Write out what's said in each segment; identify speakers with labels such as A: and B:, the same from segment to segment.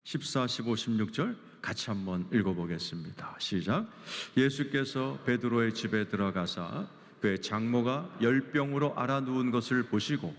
A: 14, 15, 16절 같이 한번 읽어보겠습니다. 시작. 예수께서 베드로의 집에 들어가사 그의 장모가 열병으로 앓아 누운 것을 보시고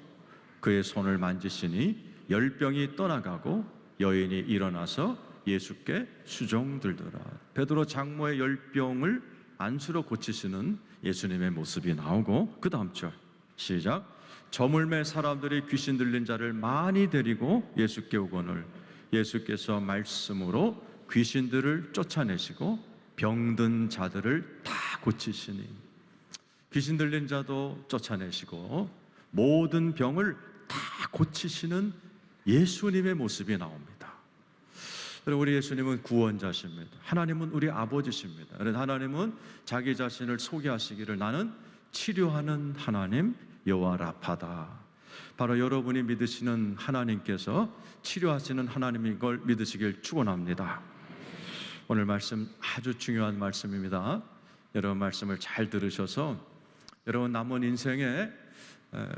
A: 그의 손을 만지시니 열병이 떠나가고 여인이 일어나서 예수께 수종들더라. 베드로 장모의 열병을 안수로 고치시는 예수님의 모습이 나오고, 그 다음 절 시작. 저물매 사람들이 귀신 들린 자를 많이 데리고 예수께 오거늘 예수께서 말씀으로 귀신들을 쫓아내시고 병든 자들을 다 고치시니, 귀신 들린 자도 쫓아내시고 모든 병을 다 고치시는 예수님의 모습이 나옵니다. 우리 예수님은 구원자십니다. 하나님은 우리 아버지십니다. 하나님은 자기 자신을 소개하시기를 나는 치료하는 하나님 여호와 라파다. 바로 여러분이 믿으시는 하나님께서 치료하시는 하나님인 걸 믿으시길 축원합니다. 오늘 말씀 아주 중요한 말씀입니다. 여러분 말씀을 잘 들으셔서 여러분 남은 인생에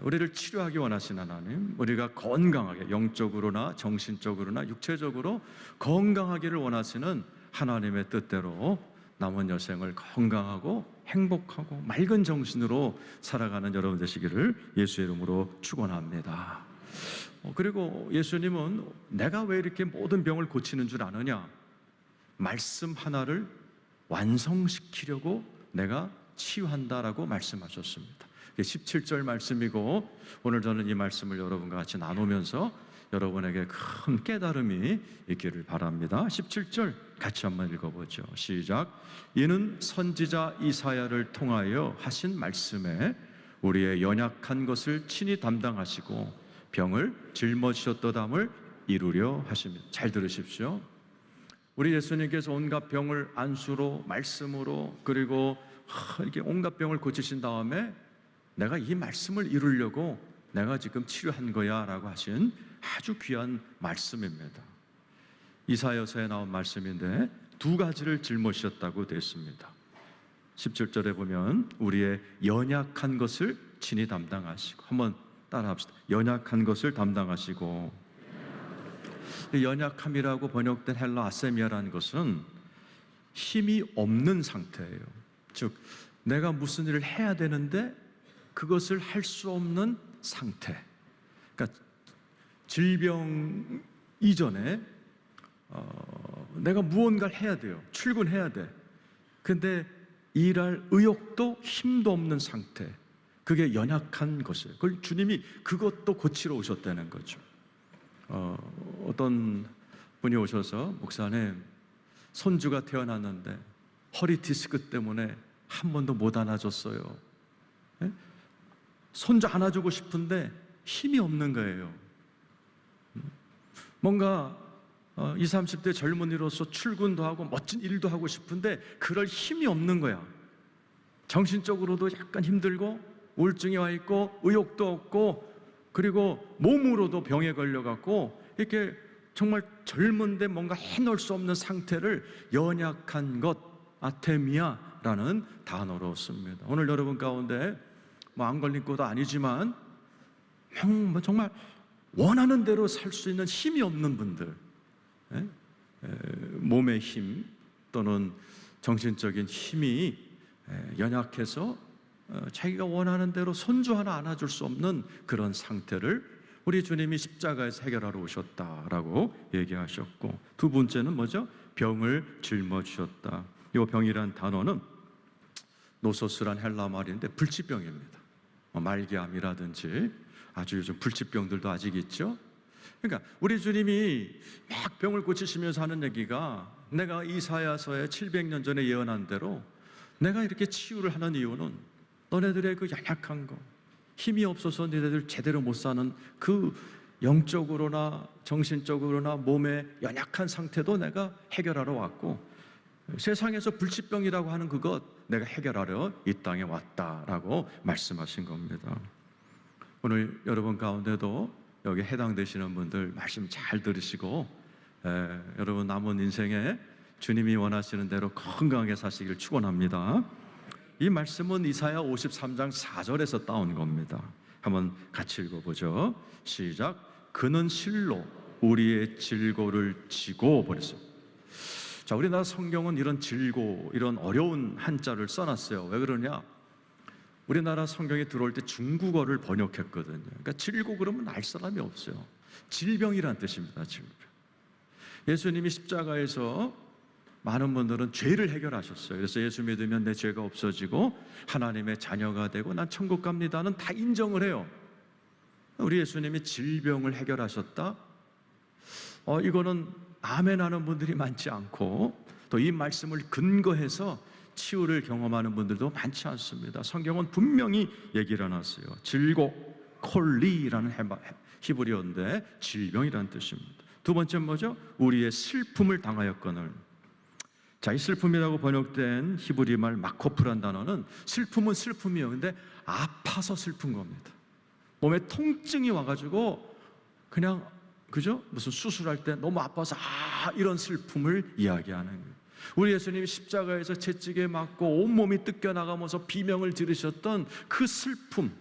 A: 우리를 치료하기 원하시는 하나님, 우리가 건강하게 영적으로나 정신적으로나 육체적으로 건강하기를 원하시는 하나님의 뜻대로 남은 여생을 건강하고 행복하고 맑은 정신으로 살아가는 여러분 되시기를 예수의 이름으로 축원합니다. 그리고 예수님은 내가 왜 이렇게 모든 병을 고치는 줄 아느냐? 말씀 하나를 완성시키려고 내가 치유한다라고 말씀하셨습니다. 17절 말씀이고, 오늘 저는 이 말씀을 여러분과 같이 나누면서 여러분에게 큰 깨달음이 있기를 바랍니다. 17절 같이 한번 읽어보죠. 시작. 이는 선지자 이사야를 통하여 하신 말씀에 우리의 연약한 것을 친히 담당하시고 병을 짊어지셨도담을 이루려 하십니다. 잘 들으십시오. 우리 예수님께서 온갖 병을 안수로 말씀으로 그리고 이렇게 온갖 병을 고치신 다음에 내가 이 말씀을 이루려고 내가 지금 치료한 거야 라고 하신 아주 귀한 말씀입니다. 이사야서에 나온 말씀인데 두 가지를 짊어지셨다고 되어 있습니다. 17절에 보면 우리의 연약한 것을 친히 담당하시고, 한번 따라합시다. 연약한 것을 담당하시고. 연약함이라고 번역된 헬라 아세미아라는 것은 힘이 없는 상태예요. 즉 내가 무슨 일을 해야 되는데 그것을 할 수 없는 상태. 그러니까 질병 이전에 내가 무언가를 해야 돼요. 출근해야 돼. 근데 일할 의욕도 힘도 없는 상태. 그게 연약한 것이에요. 그걸 주님이 그것도 고치러 오셨다는 거죠. 어떤 분이 오셔서 목사님, 손주가 태어났는데 허리 디스크 때문에 한 번도 못 안아줬어요. 네? 손주 안아주고 싶은데 힘이 없는 거예요. 뭔가 20, 30대 젊은이로서 출근도 하고 멋진 일도 하고 싶은데 그럴 힘이 없는 거야. 정신적으로도 약간 힘들고 우울증이 와 있고 의욕도 없고 그리고 몸으로도 병에 걸려갖고 이렇게 정말 젊은데 뭔가 해놓을 수 없는 상태를 연약한 것, 아테미아라는 단어로 씁니다. 오늘 여러분 가운데 안 걸린 것도 아니지만 정말 원하는 대로 살 수 있는 힘이 없는 분들, 몸의 힘 또는 정신적인 힘이 연약해서 자기가 원하는 대로 손주 하나 안아줄 수 없는 그런 상태를 우리 주님이 십자가에서 해결하러 오셨다라고 얘기하셨고, 두 번째는 뭐죠? 병을 짊어지셨다. 이 병이란 단어는 노소스란 헬라 말인데 불치병입니다. 말기암이라든지 아주 요즘 불치병들도 아직 있죠. 그러니까 우리 주님이 막 병을 고치시면서 하는 얘기가, 내가 이사야서에 700년 전에 예언한 대로 내가 이렇게 치유를 하는 이유는 너네들의 그 연약한 거, 힘이 없어서 너네들 제대로 못 사는 그 영적으로나 정신적으로나 몸의 연약한 상태도 내가 해결하러 왔고, 세상에서 불치병이라고 하는 그것 내가 해결하려 이 땅에 왔다라고 말씀하신 겁니다. 오늘 여러분 가운데도 여기 해당되시는 분들 말씀 잘 들으시고 여러분 남은 인생에 주님이 원하시는 대로 건강하게 사시길 축원합니다. 이 말씀은 이사야 53장 4절에서 따온 겁니다. 한번 같이 읽어보죠. 시작. 그는 실로 우리의 질고를 지고 버렸어요. 자, 우리나라 성경은 이런 질고, 이런 어려운 한자를 써놨어요. 왜 그러냐? 우리나라 성경에 들어올 때 중국어를 번역했거든요. 그러니까 질고 그러면 알 사람이 없어요. 질병이란 뜻입니다. 질병. 예수님이 십자가에서 많은 분들은 죄를 해결하셨어요. 그래서 예수 믿으면 내 죄가 없어지고 하나님의 자녀가 되고 난 천국 갑니다는 다 인정을 해요. 우리 예수님이 질병을 해결하셨다? 이거는 아멘 하는 분들이 많지 않고 또 이 말씀을 근거해서 치유를 경험하는 분들도 많지 않습니다. 성경은 분명히 얘기를 해놨어요. 질고, 콜리라는 히브리어인데 질병이라는 뜻입니다. 두 번째 뭐죠? 우리의 슬픔을 당하였거늘. 자, 이 슬픔이라고 번역된 히브리 말 마코프란 단어는 슬픔은 슬픔이에요. 근데 아파서 슬픈 겁니다. 몸에 통증이 와가지고 그냥 그죠? 무슨 수술할 때 너무 아파서 이런 슬픔을 이야기하는 거예요. 우리 예수님이 십자가에서 채찍에 맞고 온몸이 뜯겨나가면서 비명을 지르셨던 그 슬픔,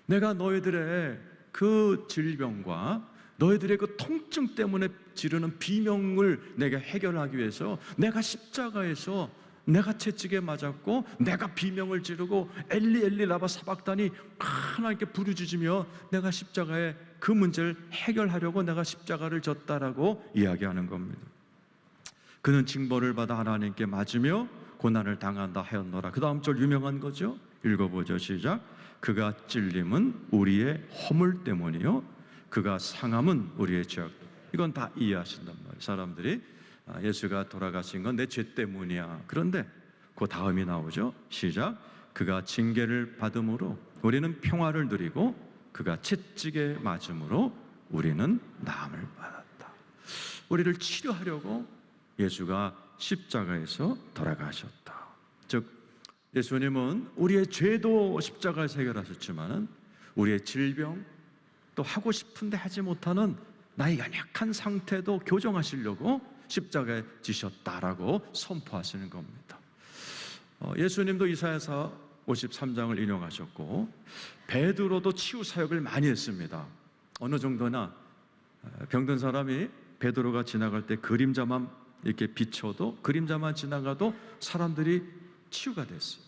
A: 내가 너희들의 그 질병과 너희들의 그 통증 때문에 지르는 비명을 내가 해결하기 위해서 내가 십자가에서 내가 채찍에 맞았고 내가 비명을 지르고 엘리 엘리 라바 사박다니 하나님께 부르짖으며 내가 십자가에 그 문제를 해결하려고 내가 십자가를 졌다라고 이야기하는 겁니다. 그는 징벌을 받아 하나님께 맞으며 고난을 당한다 하였노라. 그 다음 절 유명한 거죠. 읽어보죠. 시작. 그가 찔림은 우리의 허물 때문이요 그가 상함은 우리의 죄악. 이건 다 이해하신단 말이에요. 사람들이 예수가 돌아가신 건 내 죄 때문이야. 그런데 그 다음이 나오죠. 시작. 그가 징계를 받음으로 우리는 평화를 누리고 그가 채찍에 맞음으로 우리는 나음을 받았다. 우리를 치료하려고 예수가 십자가에서 돌아가셨다. 즉 예수님은 우리의 죄도 십자가에서 해결하셨지만은 우리의 질병 또 하고 싶은데 하지 못하는 나의 연약한 상태도 교정하시려고 십자가에 지셨다라고 선포하시는 겁니다. 예수님도 이사야서 53장을 인용하셨고 베드로도 치유 사역을 많이 했습니다. 어느 정도나 병든 사람이 베드로가 지나갈 때 그림자만 이렇게 비춰도 그림자만 지나가도 사람들이 치유가 됐어요.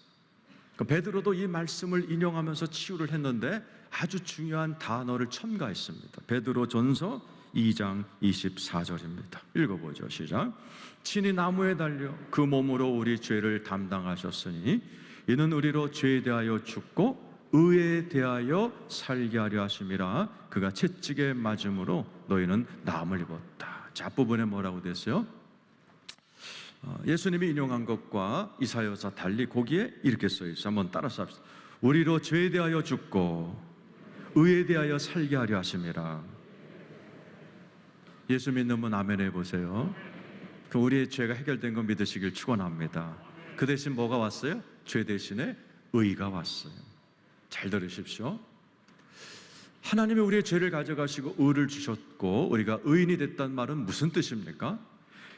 A: 베드로도 이 말씀을 인용하면서 치유를 했는데 아주 중요한 단어를 첨가했습니다. 베드로 전서 2장 24절입니다. 읽어보죠. 시작. 친히 나무에 달려 그 몸으로 우리 죄를 담당하셨으니 이는 우리로 죄에 대하여 죽고 의에 대하여 살게 하려 하심이라. 그가 채찍에 맞음으로 너희는 나음을 입었다. 자, 앞부분에 뭐라고 됐어요? 예수님이 인용한 것과 이사야서 달리 거기에 이렇게 써 있어요. 한번 따라서 합시다. 우리로 죄에 대하여 죽고 의에 대하여 살게 하려 하심이라. 예수 믿는 분 아멘 해보세요. 그 우리의 죄가 해결된 건 믿으시길 축원합니다. 그 대신 뭐가 왔어요? 죄 대신에 의가 왔어요. 잘 들으십시오. 하나님이 우리의 죄를 가져가시고 의를 주셨고 우리가 의인이 됐단 말은 무슨 뜻입니까?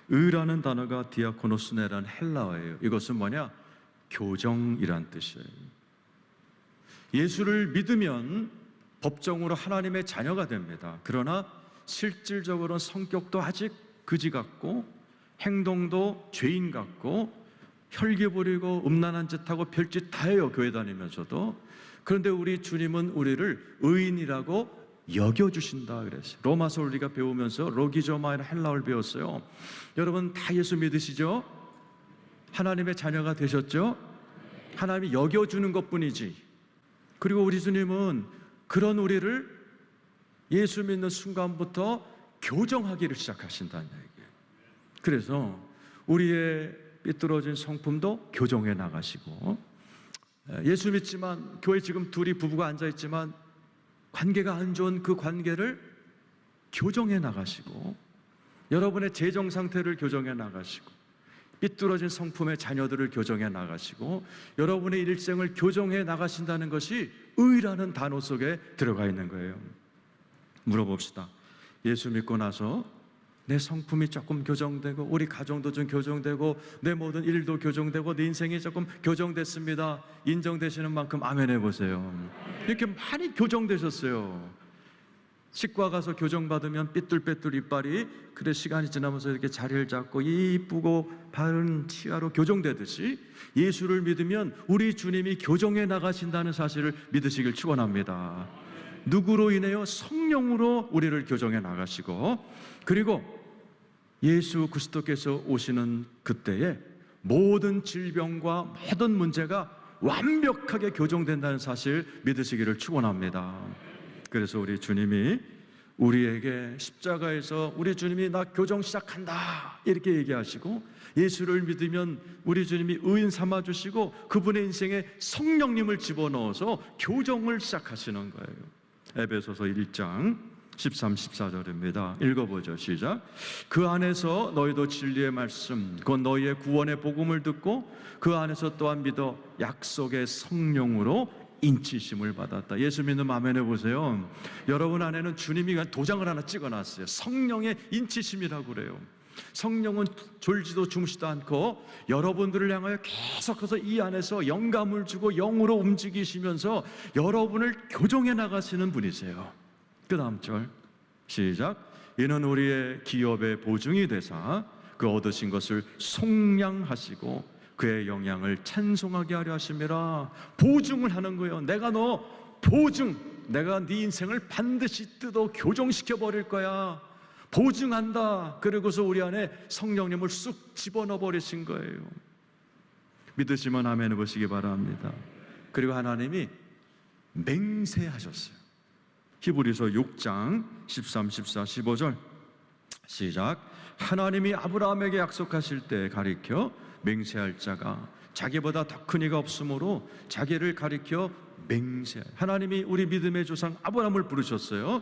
A: 의라는 단어가 디아코노스네라는 헬라어예요. 이것은 뭐냐? 교정이란 뜻이에요. 예수를 믿으면 법정으로 하나님의 자녀가 됩니다. 그러나 실질적으로는 성격도 아직 그지 같고 행동도 죄인 같고 혈기 부리고 음란한 짓하고 별짓 다 해요. 교회 다니면서도. 그런데 우리 주님은 우리를 의인이라고 여겨주신다 그랬어요. 로마서 우리가 배우면서 로기조마이나 헬라어를 배웠어요. 여러분 다 예수 믿으시죠? 하나님의 자녀가 되셨죠? 하나님이 여겨주는 것뿐이지. 그리고 우리 주님은 그런 우리를 예수 믿는 순간부터 교정하기를 시작하신다는 얘기예요. 그래서 우리의 삐뚤어진 성품도 교정해 나가시고 예수 믿지만 교회 지금 둘이 부부가 앉아있지만 관계가 안 좋은 그 관계를 교정해 나가시고 여러분의 재정 상태를 교정해 나가시고 삐뚤어진 성품의 자녀들을 교정해 나가시고 여러분의 일생을 교정해 나가신다는 것이 의라는 단어 속에 들어가 있는 거예요. 물어봅시다. 예수 믿고 나서 내 성품이 조금 교정되고 우리 가정도 좀 교정되고 내 모든 일도 교정되고 내 인생이 조금 교정됐습니다. 인정되시는 만큼 아멘 해보세요. 이렇게 많이 교정되셨어요. 치과 가서 교정받으면 삐뚤빼뚤 이빨이 그래 시간이 지나면서 이렇게 자리를 잡고 이쁘고 바른 치아로 교정되듯이 예수를 믿으면 우리 주님이 교정해 나가신다는 사실을 믿으시길 축원합니다. 누구로 인해요? 성령으로 우리를 교정해 나가시고, 그리고 예수 그리스도께서 오시는 그때에 모든 질병과 모든 문제가 완벽하게 교정된다는 사실 믿으시기를 축원합니다. 그래서 우리 주님이 우리에게 십자가에서 우리 주님이 나 교정 시작한다 이렇게 얘기하시고, 예수를 믿으면 우리 주님이 의인 삼아주시고 그분의 인생에 성령님을 집어넣어서 교정을 시작하시는 거예요. 에베소서 1장 13, 14절입니다. 읽어보죠. 시작. 그 안에서 너희도 진리의 말씀 곧 너희의 구원의 복음을 듣고 그 안에서 또한 믿어 약속의 성령으로 인치심을 받았다. 예수 믿는 아멘 해보세요. 여러분 안에는 주님이 도장을 하나 찍어놨어요. 성령의 인치심이라고 그래요. 성령은 졸지도 주무시도 않고 여러분들을 향하여 계속해서 이 안에서 영감을 주고 영으로 움직이시면서 여러분을 교정해 나가시는 분이세요. 그 다음 절 시작. 이는 우리의 기업의 보증이 되사 그 얻으신 것을 속량하시고 그의 영향을 찬송하게 하려 하심이라. 보증을 하는 거예요. 내가 너 보증, 내가 네 인생을 반드시 뜯어 교정시켜 버릴 거야. 보증한다. 그러고서 우리 안에 성령님을 쑥 집어넣어 버리신 거예요. 믿으시면 아멘 해보시기 바랍니다. 그리고 하나님이 맹세하셨어요. 히브리서 6장 13, 14, 15절 시작. 하나님이 아브라함에게 약속하실 때 가리켜 맹세할 자가 자기보다 더 큰 이가 없으므로 자기를 가리켜 맹세. 하나님이 우리 믿음의 조상 아브라함을 부르셨어요.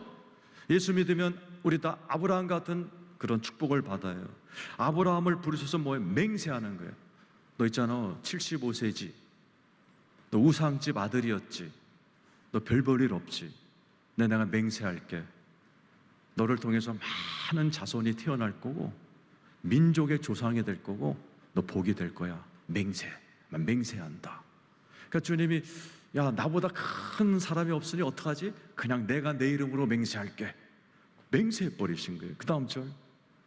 A: 예수 믿으면 우리 다 아브라함 같은 그런 축복을 받아요. 아브라함을 부르셔서 뭐에 맹세하는 거예요. 너 있잖아 75세지, 너 우상집 아들이었지, 너 별 볼 일 없지, 내가 맹세할게. 너를 통해서 많은 자손이 태어날 거고 민족의 조상이 될 거고 너 복이 될 거야. 맹세한다. 그러니까 주님이 야 나보다 큰 사람이 없으니 어떡하지? 그냥 내가 내 이름으로 맹세할게. 맹세해버리신 거예요. 그 다음 절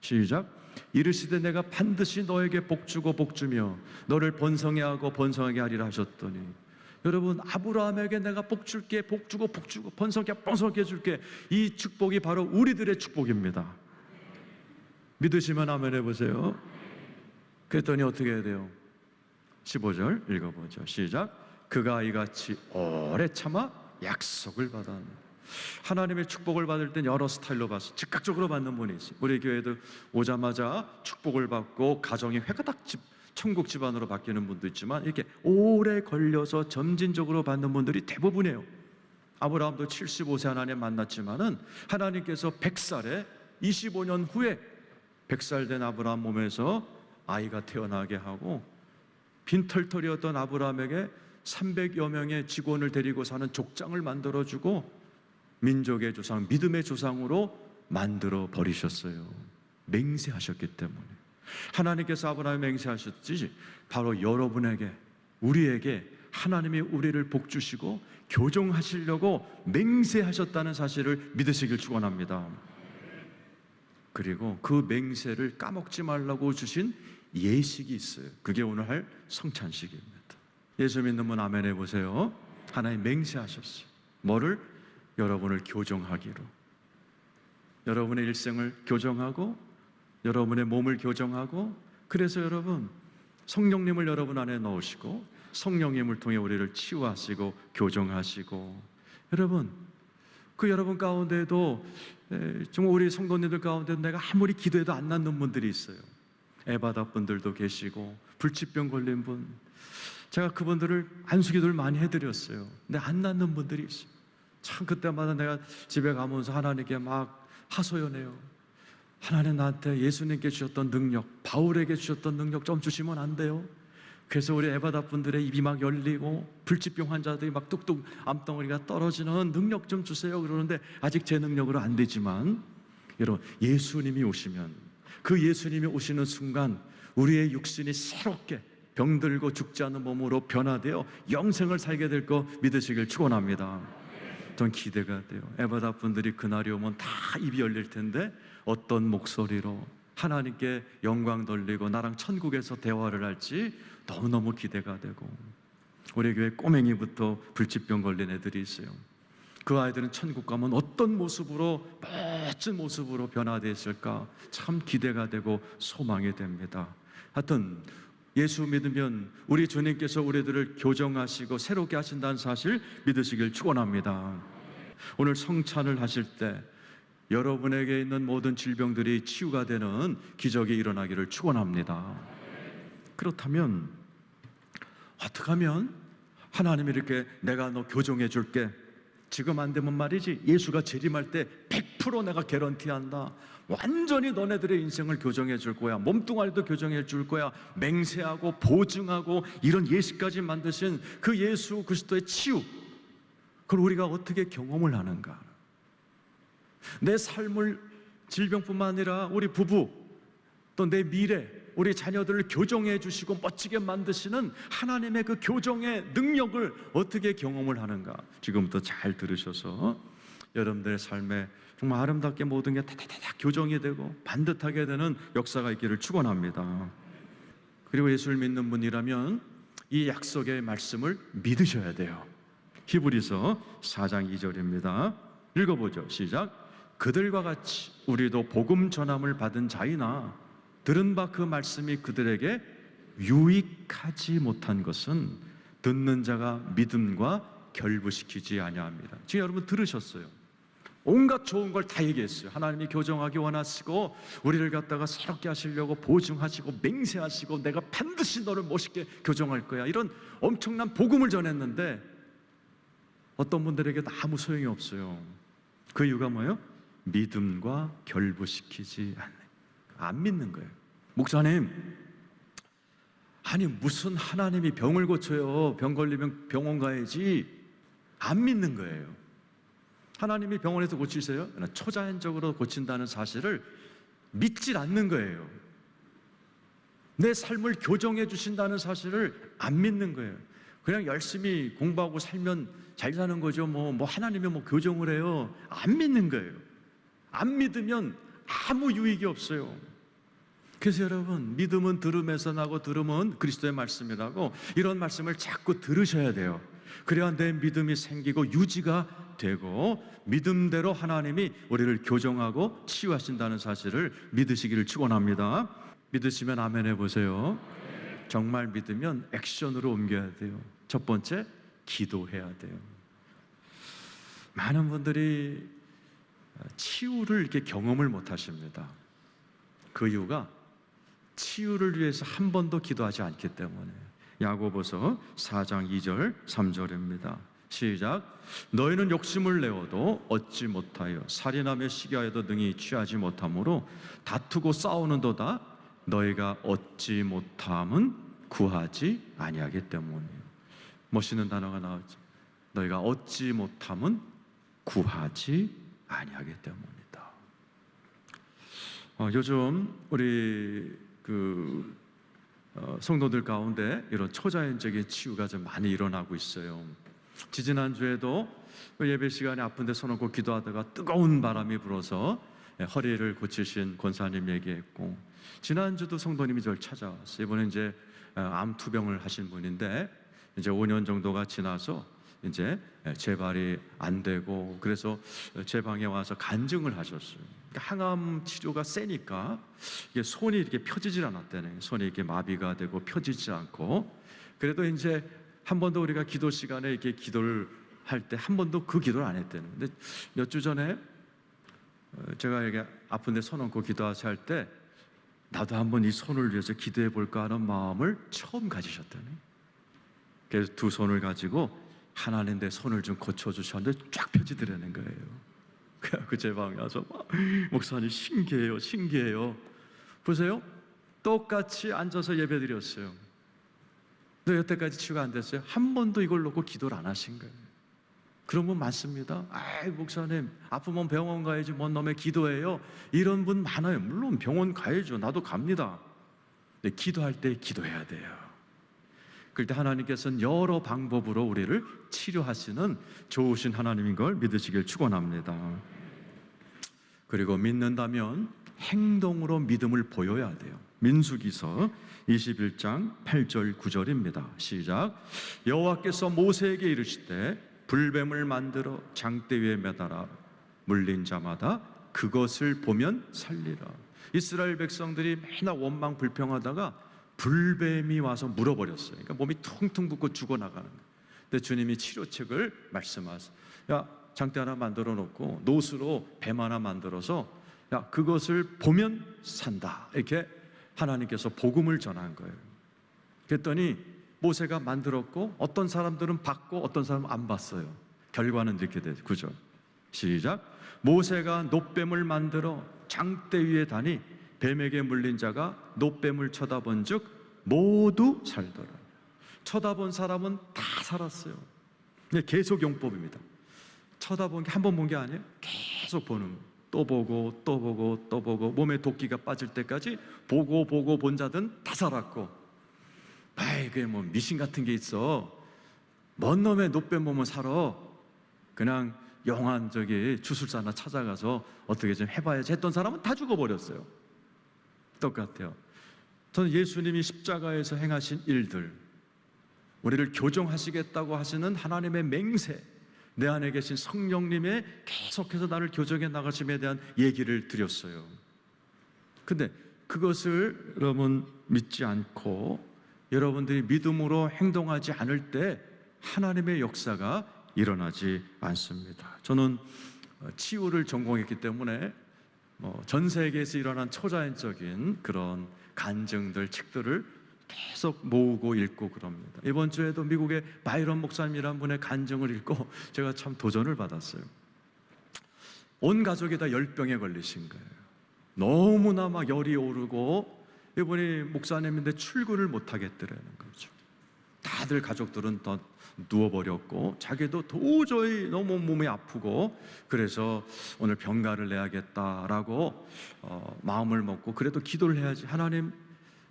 A: 시작. 이르시되 내가 반드시 너에게 복주고 복주며 너를 번성해 하고 번성하게 하리라 하셨더니, 여러분 아브라함에게 내가 복줄게, 복주고 복주고 번성하게 해줄게. 이 축복이 바로 우리들의 축복입니다. 믿으시면 아멘 해보세요. 그랬더니 어떻게 해야 돼요? 15절 읽어보죠. 시작. 그가 이같이 오래 참아 약속을 받았네. 하나님의 축복을 받을 땐 여러 스타일로 받아서 즉각적으로 받는 분이 있어요. 우리 교회도 오자마자 축복을 받고 가정이 회가닥 천국 집안으로 바뀌는 분도 있지만 이렇게 오래 걸려서 점진적으로 받는 분들이 대부분이에요. 아브라함도 75세 하나님 만났지만은 하나님께서 100살에 25년 후에 100살 된 아브라함 몸에서 아이가 태어나게 하고, 빈털털이었던 아브라함에게 300여 명의 직원을 데리고 사는 족장을 만들어주고 민족의 조상, 믿음의 조상으로 만들어 버리셨어요. 맹세하셨기 때문에. 하나님께서 아브라함에 맹세하셨지 바로 여러분에게, 우리에게 하나님이 우리를 복주시고 교정하시려고 맹세하셨다는 사실을 믿으시길 축원합니다. 그리고 그 맹세를 까먹지 말라고 주신 예식이 있어요. 그게 오늘 할 성찬식입니다. 예수 믿는 분 아멘 해보세요. 하나님 맹세하셨어요. 뭐를? 여러분을 교정하기로. 여러분의 일생을 교정하고 여러분의 몸을 교정하고, 그래서 여러분 성령님을 여러분 안에 넣으시고 성령님을 통해 우리를 치유하시고 교정하시고, 여러분 그 여러분 가운데도 정말 우리 성도님들 가운데도 내가 아무리 기도해도 안 낫는 분들이 있어요. 에바다 분들도 계시고 불치병 걸린 분, 제가 그분들을 안수기도를 많이 해드렸어요. 근데 안 낫는 분들이 있어요. 참 그때마다 내가 집에 가면서 하나님께 막 하소연해요. 하나님 나한테 예수님께 주셨던 능력, 바울에게 주셨던 능력 좀 주시면 안 돼요? 그래서 우리 에바다 분들의 입이 막 열리고 불치병 환자들이 막 뚝뚝 암덩어리가 떨어지는 능력 좀 주세요 그러는데 아직 제 능력으로 안 되지만, 여러분 예수님이 오시면, 그 예수님이 오시는 순간 우리의 육신이 새롭게 병들고 죽지 않는 몸으로 변화되어 영생을 살게 될 거 믿으시길 축원합니다. 전 기대가 돼요. 에바다 분들이 그날이 오면 다 입이 열릴 텐데 어떤 목소리로 하나님께 영광 돌리고 나랑 천국에서 대화를 할지 너무너무 기대가 되고, 우리 교회 꼬맹이부터 불치병 걸린 애들이 있어요. 그 아이들은 천국 가면 어떤 모습으로, 멋진 모습으로 변화되어 있을까 참 기대가 되고 소망이 됩니다. 하여튼 예수 믿으면 우리 주님께서 우리들을 교정하시고 새롭게 하신다는 사실 믿으시길 축원합니다. 오늘 성찬을 하실 때 여러분에게 있는 모든 질병들이 치유가 되는 기적이 일어나기를 축원합니다. 그렇다면 어떻게 하면 하나님이 이렇게 내가 너 교정해 줄게, 지금 안 되면 말이지 예수가 재림할 때 100% 내가 개런티한다, 완전히 너네들의 인생을 교정해 줄 거야, 몸뚱아리도 교정해 줄 거야, 맹세하고 보증하고 이런 예시까지 만드신 그 예수 그리스도의 치유, 그걸 우리가 어떻게 경험을 하는가? 내 삶을, 질병뿐만 아니라 우리 부부 또 내 미래, 우리 자녀들을 교정해 주시고 멋지게 만드시는 하나님의 그 교정의 능력을 어떻게 경험을 하는가? 지금부터 잘 들으셔서 여러분들의 삶에 정말 아름답게 모든 게 다다다다 교정이 되고 반듯하게 되는 역사가 있기를 축원합니다. 그리고 예수를 믿는 분이라면 이 약속의 말씀을 믿으셔야 돼요. 히브리서 4장 2절입니다. 읽어보죠. 시작. 그들과 같이 우리도 복음 전함을 받은 자이나 들은 바 그 말씀이 그들에게 유익하지 못한 것은 듣는 자가 믿음과 결부시키지 아니함이라. 지금 여러분 들으셨어요. 온갖 좋은 걸 다 얘기했어요. 하나님이 교정하기 원하시고 우리를 갖다가 새롭게 하시려고 보증하시고 맹세하시고 내가 반드시 너를 멋있게 교정할 거야, 이런 엄청난 복음을 전했는데 어떤 분들에게 아무 소용이 없어요. 그 이유가 뭐예요? 믿음과 결부시키지 않는, 안 믿는 거예요. 목사님, 아니 무슨 하나님이 병을 고쳐요? 병 걸리면 병원 가야지. 안 믿는 거예요. 하나님이 병원에서 고치세요? 초자연적으로 고친다는 사실을 믿질 않는 거예요. 내 삶을 교정해 주신다는 사실을 안 믿는 거예요. 그냥 열심히 공부하고 살면 잘 사는 거죠. 뭐 하나님이 뭐 교정을 해요? 안 믿는 거예요. 안 믿으면 아무 유익이 없어요. 그래서 여러분, 믿음은 들음에서 나고 들음은 그리스도의 말씀이라고, 이런 말씀을 자꾸 들으셔야 돼요. 그래야 내 믿음이 생기고 유지가 되고 믿음대로 하나님이 우리를 교정하고 치유하신다는 사실을 믿으시기를 축원합니다. 믿으시면 아멘 해보세요. 정말 믿으면 액션으로 옮겨야 돼요. 첫 번째, 기도해야 돼요. 많은 분들이 치유를 이렇게 경험을 못 하십니다. 그 이유가 치유를 위해서 한 번도 기도하지 않기 때문에. 야고보서 4장 2절 3절입니다. 시작. 너희는 욕심을 내어도 얻지 못하여 살인하며 시기하여도 능히 취하지 못하므로 다투고 싸우는도다 너희가 얻지 못함은 구하지 아니하기 때문이에요. 멋있는 단어가 나왔죠. 너희가 얻지 못함은 구하지 아니하기 때문이다. 요즘 우리 성도들 가운데 이런 초자연적인 치유가 좀 많이 일어나고 있어요. 지지난주에도 예배 시간에 아픈데 손 얹고 기도하다가 뜨거운 바람이 불어서 허리를 고치신 권사님 얘기했고, 지난주도 성도님이 저를 찾아왔어요. 이번에 이제 암 투병을 하신 분인데 이제 5년 정도가 지나서 이제 재발이 안 되고, 그래서 제 방에 와서 간증을 하셨어요. 항암 치료가 세니까 이게 손이 이렇게 펴지질 않았다네. 손이 이렇게 마비가 되고 펴지지 않고. 그래도 이제 한 번도 우리가 기도 시간에 이렇게 기도를 할 때 한 번도 그 기도를 안 했다는. 근데 몇 주 전에 제가 이렇게 아픈데 손 얹고 기도하실 때 나도 한번 이 손을 위해서 기도해 볼까 하는 마음을 처음 가지셨다네. 그래서 두 손을 가지고 하나님 내 손을 좀 고쳐주셨는데 쫙 펴지더라는 거예요. 그래서 제 방에 와서 목사님 신기해요, 신기해요. 보세요, 똑같이 앉아서 예배 드렸어요. 근데 여태까지 치유가 안 됐어요. 한 번도 이걸 놓고 기도를 안 하신 거예요. 그런 분 많습니다. 아이 목사님 아프면 병원 가야지 뭔 놈의 기도해요, 이런 분 많아요. 물론 병원 가야죠. 나도 갑니다. 근데 기도할 때 기도해야 돼요. 그때 하나님께서는 여러 방법으로 우리를 치료하시는 좋으신 하나님인 걸 믿으시길 축원합니다. 그리고 믿는다면 행동으로 믿음을 보여야 돼요. 민수기서 21장 8절 9절입니다. 시작. 여호와께서 모세에게 이르시되 불뱀을 만들어 장대 위에 매달아 물린 자마다 그것을 보면 살리라. 이스라엘 백성들이 맨날 원망 불평하다가 불뱀이 와서 물어버렸어요. 그러니까 몸이 퉁퉁 붓고 죽어나가는 거예요. 근데 주님이 치료책을 말씀하세요. 야, 장대 하나 만들어 놓고 노수로 뱀 하나 만들어서 야, 그것을 보면 산다. 이렇게 하나님께서 복음을 전한 거예요. 그랬더니 모세가 만들었고 어떤 사람들은 봤고 어떤 사람은 안 봤어요. 결과는 이렇게 되죠. 9절 시작. 모세가 놋뱀을 만들어 장대 위에 다니 뱀에게 물린 자가 놋뱀을 쳐다본 즉 모두 살더라. 쳐다본 사람은 다 살았어요. 계속 용법입니다. 쳐다본 게 한 번 본 게 아니에요. 계속 보는 거예요. 또 보고 또 보고 또 보고 몸에 도끼가 빠질 때까지 보고 본 자들은 다 살았고, 아이 그게 뭐 미신 같은 게 있어. 먼 놈의 놋뱀 보면 살아. 그냥 영한 주술사나 찾아가서 어떻게 좀 해봐야지 했던 사람은 다 죽어버렸어요. 똑같아요. 저는 예수님이 십자가에서 행하신 일들, 우리를 교정하시겠다고 하시는 하나님의 맹세, 내 안에 계신 성령님의 계속해서 나를 교정해 나가심에 대한 얘기를 드렸어요. 근데 그것을 여러분 믿지 않고 여러분들이 믿음으로 행동하지 않을 때 하나님의 역사가 일어나지 않습니다. 저는 치유를 전공했기 때문에 전 세계에서 일어난 초자연적인 그런 간증들, 책들을 계속 모으고 읽고 그럽니다. 이번 주에도 미국의 바이런 목사님이라는 분의 간증을 읽고 제가 참 도전을 받았어요. 온 가족이 다 열병에 걸리신 거예요. 너무나 막 열이 오르고 이분이 목사님인데 출근을 못 하겠더라는 거죠. 다들 가족들은 더 누워버렸고 자기도 도저히 너무 몸이 아프고, 그래서 오늘 병가를 내야겠다라고 마음을 먹고 그래도 기도를 해야지. 하나님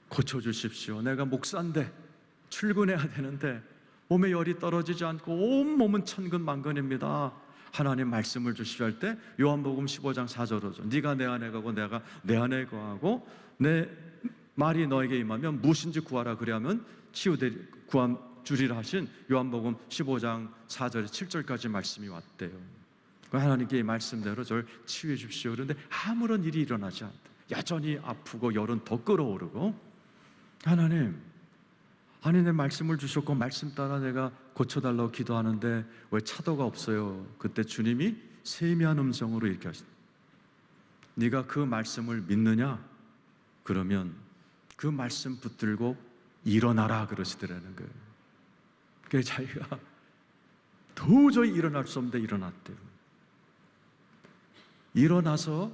A: 고쳐주십시오. 내가 목사인데 출근해야 되는데 몸에 열이 떨어지지 않고 온 몸은 천근만근입니다. 하나님 말씀을 주시오 할 때 요한복음 15장 4절로죠. 네가 내 안에 가고 내가 내 안에 거하고 내 말이 너에게 임하면 무엇인지 구하라 그리하면 구함 주리라 하신 요한복음 15장 4절에 7절까지 말씀이 왔대요. 하나님께 이 말씀대로 저를 치유해 주십시오. 그런데 아무런 일이 일어나지 않다. 여전히 아프고 열은 더 끌어오르고, 하나님, 아니 내 말씀을 주셨고 말씀 따라 내가 고쳐달라고 기도하는데 왜 차도가 없어요? 그때 주님이 세미한 음성으로 이렇게 하시다. 네가 그 말씀을 믿느냐? 그러면 그 말씀 붙들고 일어나라 그러시더라는 거예요. 그래서 자기가 도저히 일어날 수 없는데 일어났대요. 일어나서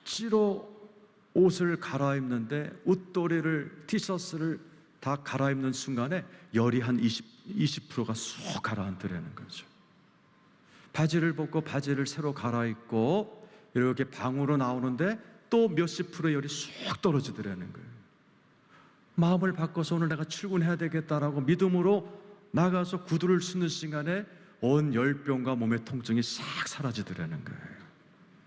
A: 억지로 옷을 갈아입는데 웃도리를, 티셔츠를 다 갈아입는 순간에 열이 한 20%가 쑥 가라앉더라는 거죠. 바지를 벗고 바지를 새로 갈아입고 이렇게 방으로 나오는데 또 몇십 프로 열이 쑥 떨어지더라는 거예요. 마음을 바꿔서 오늘 내가 출근해야 되겠다라고 믿음으로 나가서 구두를 신는 순간에 온 열병과 몸의 통증이 싹 사라지더라는 거예요.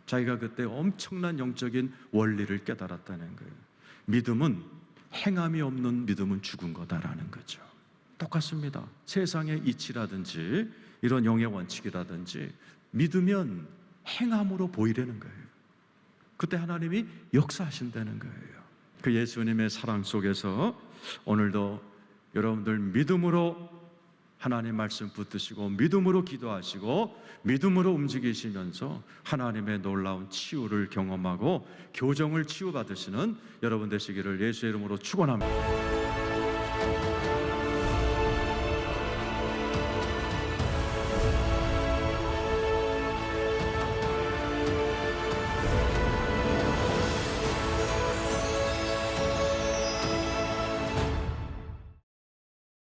A: 자기가 그때 엄청난 영적인 원리를 깨달았다는 거예요. 믿음은 행함이 없는 믿음은 죽은 거다라는 거죠. 똑같습니다. 세상의 이치라든지 이런 영의 원칙이라든지 믿으면 행함으로 보이려는 거예요. 그때 하나님이 역사하신다는 거예요. 그 예수님의 사랑 속에서 오늘도 여러분들 믿음으로 하나님 말씀 붙드시고 믿음으로 기도하시고 믿음으로 움직이시면서 하나님의 놀라운 치유를 경험하고 교정을 치유받으시는 여러분 되시기를 예수의 이름으로 축원합니다.